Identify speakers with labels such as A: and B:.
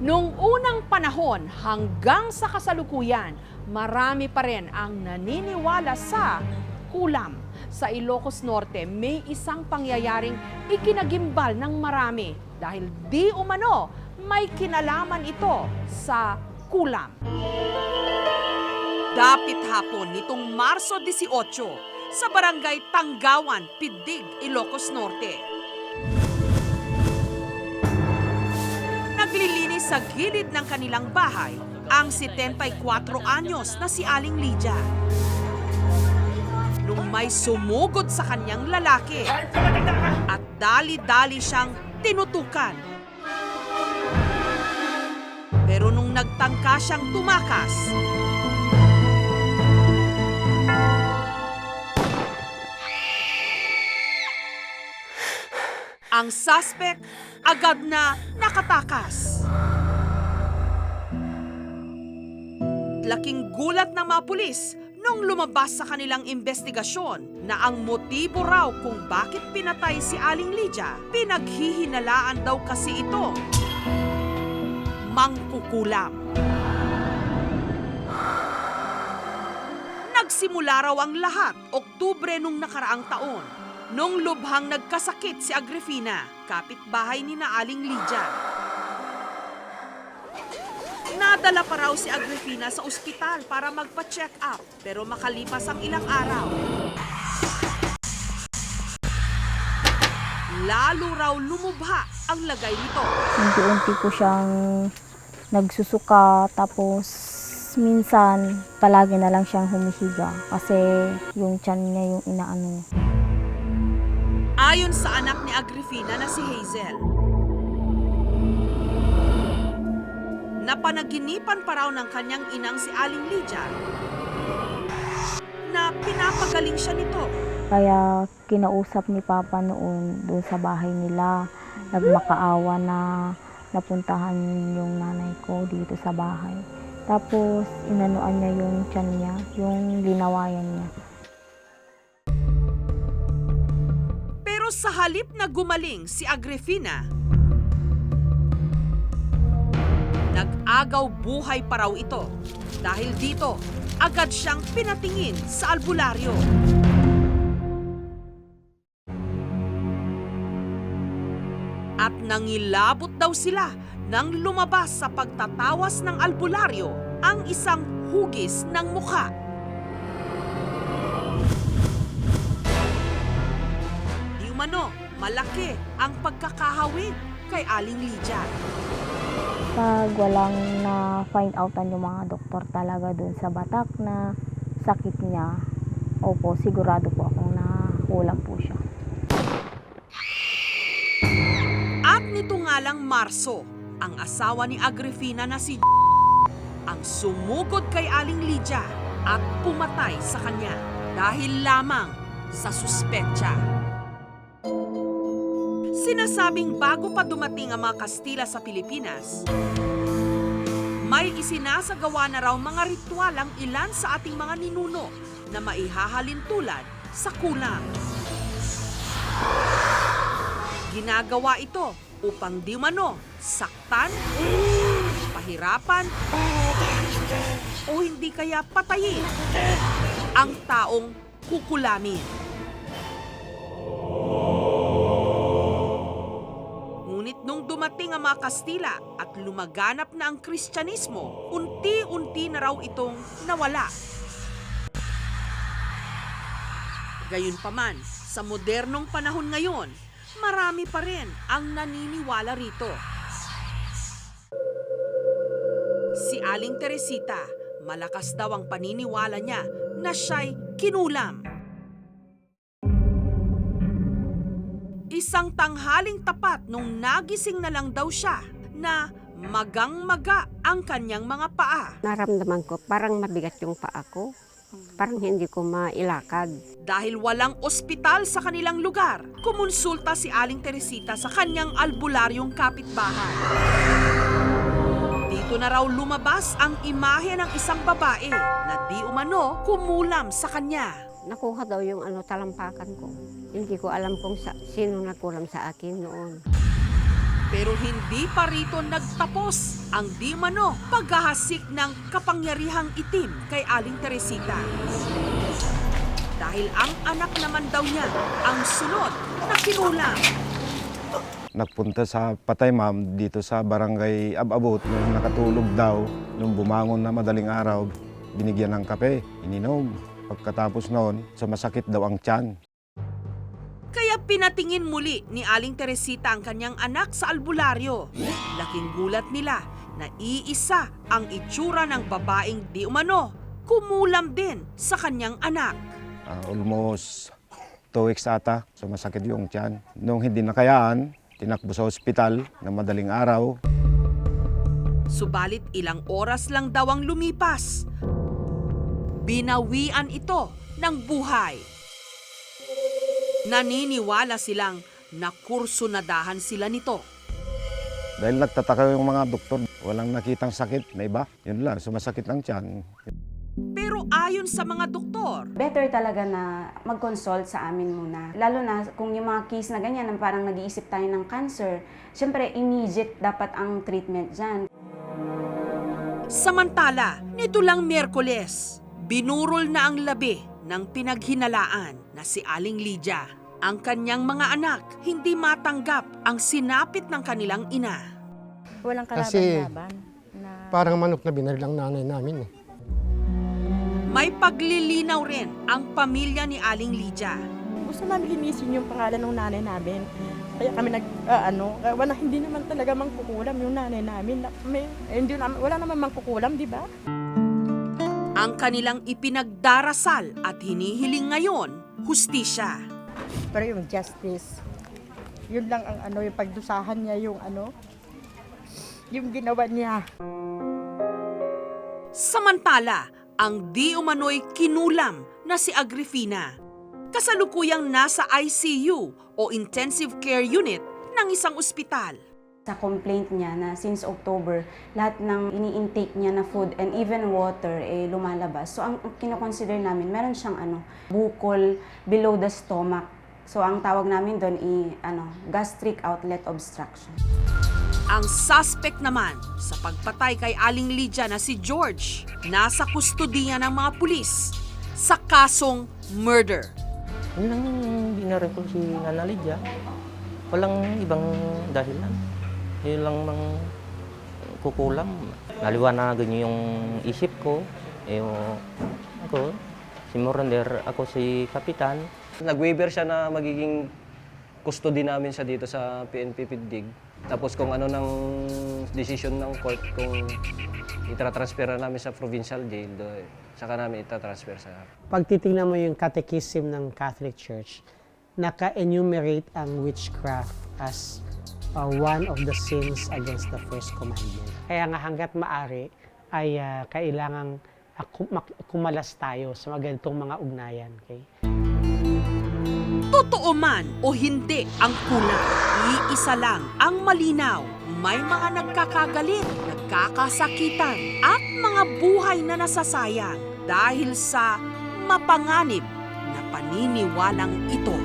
A: Noong unang panahon hanggang sa kasalukuyan, marami pa rin ang naniniwala sa kulam. Sa Ilocos Norte, may isang pangyayaring ikinagimbal ng marami dahil di umano may kinalaman ito sa kulam. Dapit hapon nitong Marso 18 sa barangay Tanggawan, Pidig, Ilocos Norte. Naglilinis sa gilid ng kanilang bahay ang 74 anyos na si Aling Lydia. Nung may sumugod sa kanyang lalaki at dali-dali siyang tinutukan. Pero nung nagtangka siyang tumakas, ang suspect agad na nakatakas. Laking gulat ng mga pulis nung lumabas sa kanilang investigasyon na ang motibo raw kung bakit pinatay si Aling Lydia, pinaghihinalaan daw kasi ito mangkukulam. Nagsimula raw ang lahat Oktubre nung nakaraang taon. Nung lubhang nagkasakit si Agrifina, kapitbahay ni na Aling Lydia. Nadala pa raw si Agrifina sa ospital para magpa-check up, pero makalipas ang ilang araw, lalo raw lumubha ang lagay nito.
B: Unti-unti po siyang nagsusuka, tapos minsan palagi na lang siyang humihiga kasi yung tiyan niya yung inaano niya.
A: Ayon sa anak ni Agrifina na si Hazel, napanaginipan pa raw ng kanyang inang si Aling Lydia na pinapagaling siya nito.
B: Kaya kinausap ni Papa noon doon sa bahay nila, nagmakaawa na napuntahan yung nanay ko dito sa bahay. Tapos inanuan niya yung tiyan niya, yung linawayan niya.
A: Pero sa halip na gumaling si Agrifina, nag-agaw buhay pa raw ito. Dahil dito, agad siyang pinatingin sa albularyo. At nangilabot daw sila nang lumabas sa pagtatawas ng albularyo ang isang hugis ng mukha. Di umano, malaki ang pagkakahawig kay Aling Lydia.
B: Pag walang na-find outan yung mga doktor talaga dun sa batak na sakit niya, opo, sigurado po akong nakulam po siya.
A: At nito nga lang Marso, ang asawa ni Agrifina na si ang sumugod kay Aling Lydia at pumatay sa kanya dahil lamang sa suspetsa. Sinasabing bago pa dumating ang mga Kastila sa Pilipinas, may isinasagawa na raw mga ritual ang ilan sa ating mga ninuno na maihahalin tulad sa kulam. Ginagawa ito upang di umano saktan, pahirapan, o hindi kaya patayin ang taong kukulamin. Ngunit nung dumating ang mga Kastila at lumaganap na ang Kristyanismo, unti-unti na raw itong nawala. Gayunpaman, sa modernong panahon ngayon, marami pa rin ang naniniwala rito. Si Aling Teresita, malakas daw ang paniniwala niya na siya'y kinulam. Isang tanghaling tapat nung nagising na lang daw siya na magang-maga ang kanyang mga paa.
C: Naramdaman ko parang mabigat yung paa ko. Parang hindi ko mailakad.
A: Dahil walang ospital sa kanilang lugar, kumonsulta si Aling Teresita sa kanyang albularyong kapitbahay. Dito na raw lumabas ang imahe ng isang babae na di umano kumulam sa kanya.
C: Nakuha daw yung talampakan ko. Hindi ko alam kung sino nagkulam sa akin noon.
A: Pero hindi pa rito nagtapos ang di mano paghahasik ng kapangyarihang itim kay Aling Teresita. Dahil ang anak naman daw niya ang sunod na kinulam.
D: Nagpunta sa patay ma'am dito sa barangay Ababot nung nakatulog daw. Nung bumangon na madaling araw, binigyan ng kape, ininom. Pagkatapos noon, sumasakit daw ang tiyan.
A: Kaya pinatingin muli ni Aling Teresita ang kanyang anak sa albularyo. Laking gulat nila na iisa ang itsura ng babaeng di umano kumulam din sa kanyang anak.
D: Almost 2 weeks ata, sumasakit yung tiyan. Nung hindi nakayaan, tinakbo sa ospital na madaling araw.
A: Subalit ilang oras lang daw ang lumipas. Binawian ito ng buhay. Naniniwala silang nakursunadahan sila nito.
D: Dahil nagtataka yung mga doktor, walang nakitang sakit na iba. Yun lang, sumasakit ang tiyan.
A: Pero ayon sa mga doktor,
E: Better talaga na mag-consult sa amin muna. Lalo na kung yung mga case na ganyan, na parang nag-iisip tayo ng cancer, syempre immediate dapat ang treatment dyan.
A: samantala, nito lang Miyerkules, binurol na ang labi ng pinaghinalaan na si Aling Lydia. Ang kanyang mga anak hindi matanggap ang sinapit ng kanilang ina.
F: Walang
G: Kasi
F: kalaban-laban.
G: parang manok na binaril ang nanay namin eh.
A: May paglilinaw rin ang pamilya ni Aling Lydia.
F: Gusto namin linisin yung pangalan ng nanay namin. Kaya kami hindi naman talaga mangkukulam yung nanay namin. Wala naman mangkukulam, di ba?
A: Ang kanilang ipinagdarasal at hinihiling ngayon, hustisya.
F: Pero yung justice, yun lang ang yung pagdusahan niya, yung ginawa niya.
A: Samantala, ang di umano'y kinulam na si Agrifina. Kasalukuyang nasa ICU o Intensive Care Unit ng isang ospital.
E: Sa complaint niya na since October, lahat ng ini-intake niya na food and even water lumalabas. So ang kinoconsider namin, meron siyang bukol below the stomach. So ang tawag namin doon gastric outlet obstruction.
A: Ang suspect naman sa pagpatay kay Aling Lydia na si George, nasa kustodiya ng mga pulis sa kasong murder.
H: Yun lang binaril ko si Nana Lydia. Walang ibang dahilan. Yun lang mang kukulam. Naliwanagan niyo yung isip ko. Ako, si Morander, ako si Kapitan.
I: Nag-waiver siya na magiging custody namin siya dito sa PNP PIDDIG. Tapos kung ano ng decision ng court, kung itra-transfer namin sa provincial jail, saka namin itra-transfer sa...
J: Pag titingnan mo yung catechism ng Catholic Church, naka-enumerate ang witchcraft as one of the sins against the first commandment. Kaya nga hanggat maaari ay kailangang kumalas tayo sa mga ganitong mga ugnayan. Okay?
A: Totoo man o hindi ang kulang, iisa lang ang malinaw. May mga nagkakagalit, nagkakasakitan at mga buhay na nasasayang dahil sa mapanganib na paniniwalang ito.